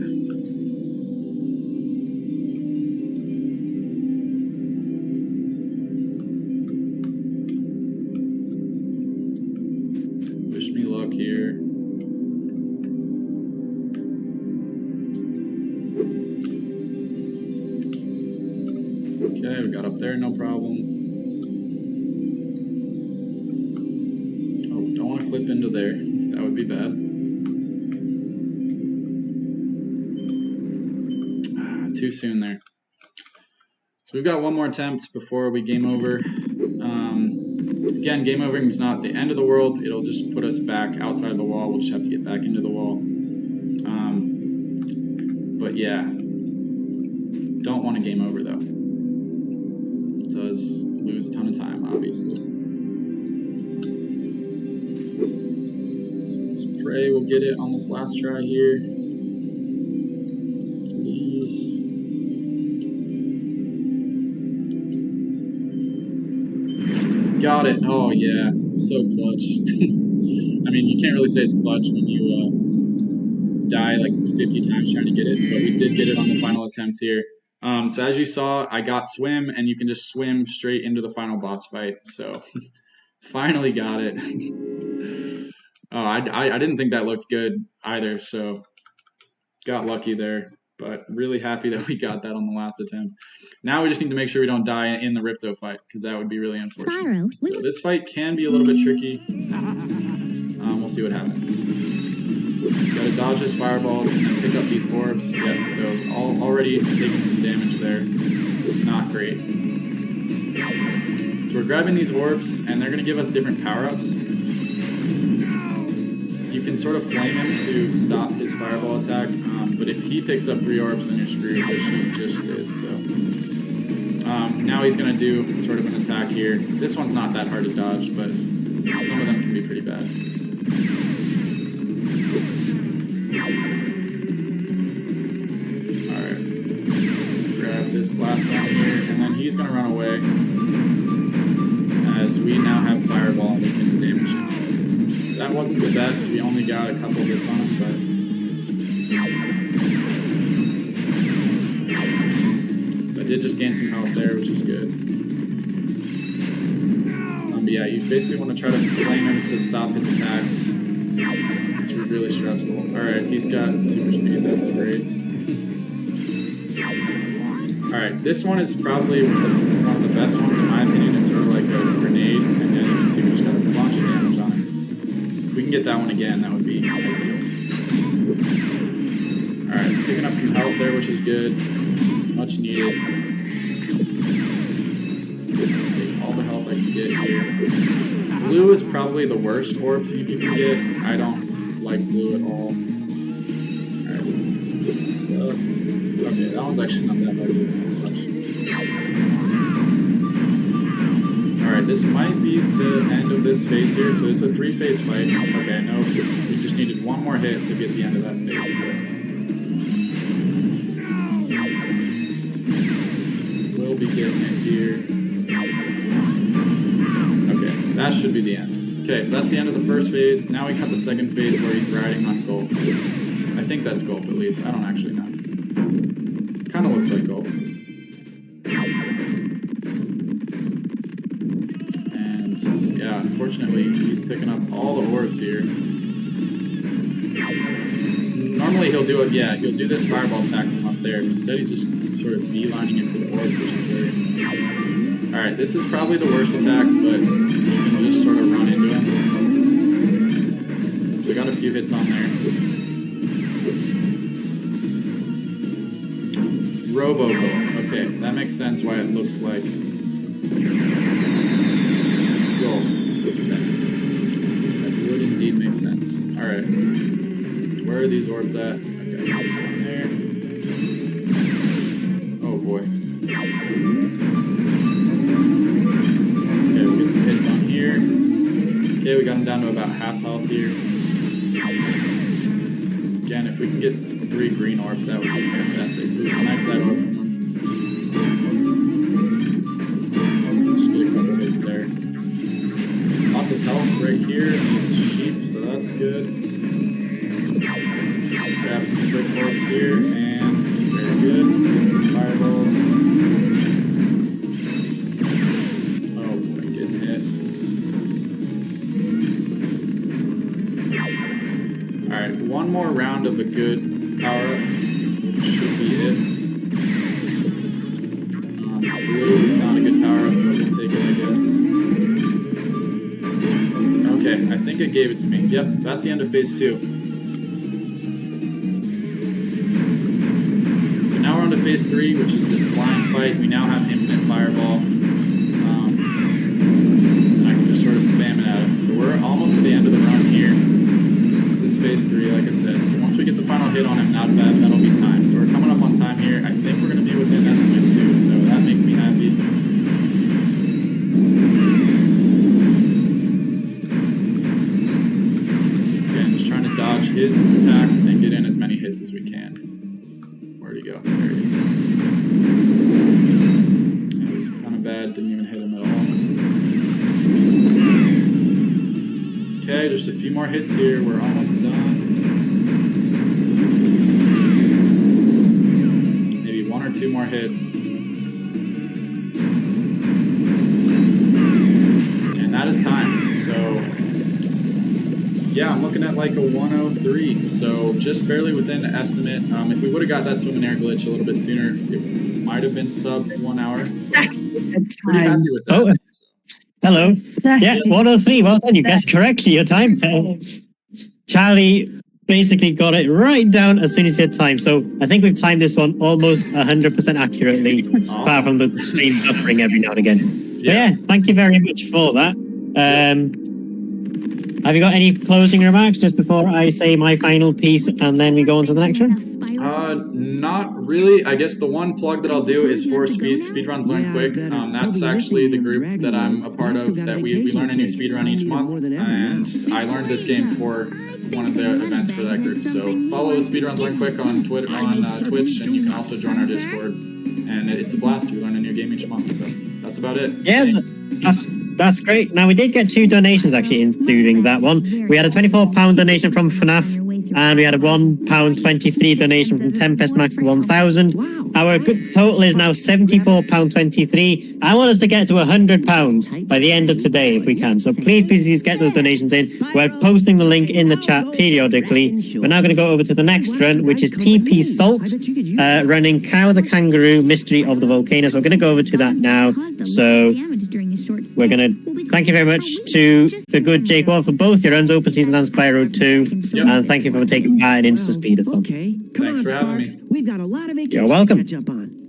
Wish me luck here. Okay, we got up there, no problem. Oh, don't want to clip into there. That would be bad. Too soon there. So we've got 1 more attempt before we game over. Again, game overing is not the end of the world. It'll just put us back outside of the wall. We'll just have to get back into the wall. But yeah, don't want to game over though. It does lose a ton of time, obviously. So just pray we'll get it on this last try here. Please. Got it. Oh yeah, so clutch. I mean, you can't really say it's clutch when you die like 50 times trying to get it, but we did get it on the final attempt here. So as you saw, I got swim, and you can just swim straight into the final boss fight. So finally got it. Oh, I didn't think that looked good either, so got lucky there. But really happy that we got that on the last attempt. Now we just need to make sure we don't die in the Ripto fight, because that would be really unfortunate. Spyro, So this fight can be a little bit tricky. We'll see what happens. Gotta dodge his fireballs and then pick up these orbs. Yep, so already taking some damage there. Not great. So we're grabbing these orbs, and they're gonna give us different power-ups. You can sort of flame him to stop his fireball attack, but if he picks up 3 orbs, then you're screwed, which he just did, so. Now he's going to do sort of an attack here. This one's not that hard to dodge, but some of them can be pretty bad. Alright. this last one here, and then he's going to run away as we now have Fireball and we can damage him. So that wasn't the best. We only got a couple hits on him, but I did just gain some health there, which is good. But yeah, you basically want to try to flame him to stop his attacks. It's really stressful. Alright, he's got super speed, that's great. Alright, this one is probably one of the best ones in my opinion. It's sort of like a grenade, and then you can see we just got a bunch of damage on it. If we can get that one again, that would be ideal. Alright, picking up some health there, which is good. Much needed. Take all the health I can get here. Blue is probably the worst orbs you can get. I don't like blue at all. Alright, this sucks. Okay, that one's actually not that bad much. Alright, this might be the end of this phase here, so it's a 3-phase fight. Okay, no, we just needed one more hit to get the end of that phase. But we'll be getting it here. Okay, that should be the end. Okay, so that's the end of the first phase. Now we got the second phase where he's riding on Gulp. I think that's Gulp at least. I don't actually know. It kind of looks like Gulp. And yeah, unfortunately, he's picking up all the orbs here. Normally he'll do it, yeah, he'll do this fireball attack from up there. But instead he's just sort of beelining it for the orbs, which is very annoying. Alright, this is probably the worst attack, but you can just sort of run into him. So I got a few hits on there. Robocall. Okay, that makes sense why it looks like gold. That would indeed make sense. Alright. Where are these orbs at? Okay, there's one there. Oh boy. Okay, we'll get some hits on here. Okay, we got him down to about half health here. Again, if we can get 3 green orbs, that would be fantastic. Ooh, snipe that orb from him. Just get a couple hits there. Lots of health right here in these sheep, so that's good. Grab some quick orbs here, and very good. Get some fireballs. Oh boy, getting hit. Alright, one more round of a good power-up should be it. Blue is not a good power-up, but we'll take it, I guess. Okay, I think it gave it to me. Yep, so that's the end of phase 2. So now we're on to phase 3, which is this flying fight. We now have infinite fireball. And I can just sort of spam it at him. So we're almost to the end of the run here. This is phase 3, like I said. So once we get the final hit on him, that'll be time. So we're coming up on time here. I think we're going to be within estimate too, so that makes me happy. Again, just trying to dodge his attacks and get in as many hits as we can. Where'd he go? There he is. It was kind of bad, didn't even hit him at all. Okay, just a few more hits here. We're almost done. Maybe 1 or 2 more hits. And that is time. So, yeah, I'm looking at like a 103. So, just barely within the estimate. If we would have got that swim and air glitch a little bit sooner, it might have been sub 1 hour. Pretty happy with that. Oh. Hello. Yeah, 103. Well done. You guessed correctly. Your time. Charlie basically got it right down as soon as he had time. So I think we've timed this one almost 100% accurately, awesome. Apart from the stream buffering every now and again. Yeah. But yeah, thank you very much for that. Have you got any closing remarks just before I say my final piece and then we go on to the next one? Not really. I guess the one plug that I'll do is for Speedruns Learn Quick. That's actually the group that I'm a part of, that we learn a new speedrun each month, and I learned this game for one of the events for that group. So follow Speedruns Learn Quick on Twitch, and you can also join our Discord. and it's a blast. You learn a new game each month, so that's about it. Yeah, that's great. Now, we did get 2 donations, actually, including that one. We had a £24 donation from FNAF, and we had a £1.23 donation from Tempest Max 1000. Our good total is now £74.23. I want us to get to £100 by the end of today, if we can. So please get those donations in. We're posting the link in the chat periodically. We're now going to go over to the next run, which is TP Salt, running Cow the Kangaroo Mystery of the Volcano. So we're going to go over to that now. So we're going to thank you very much to the good Jake Ward for both your runs, Open Season and Spyro 2. Yep. And thank you for taking part in InstaSpeedathon. Okay, Thanks for having me. We've got a lot of vacation You're welcome. to catch up on.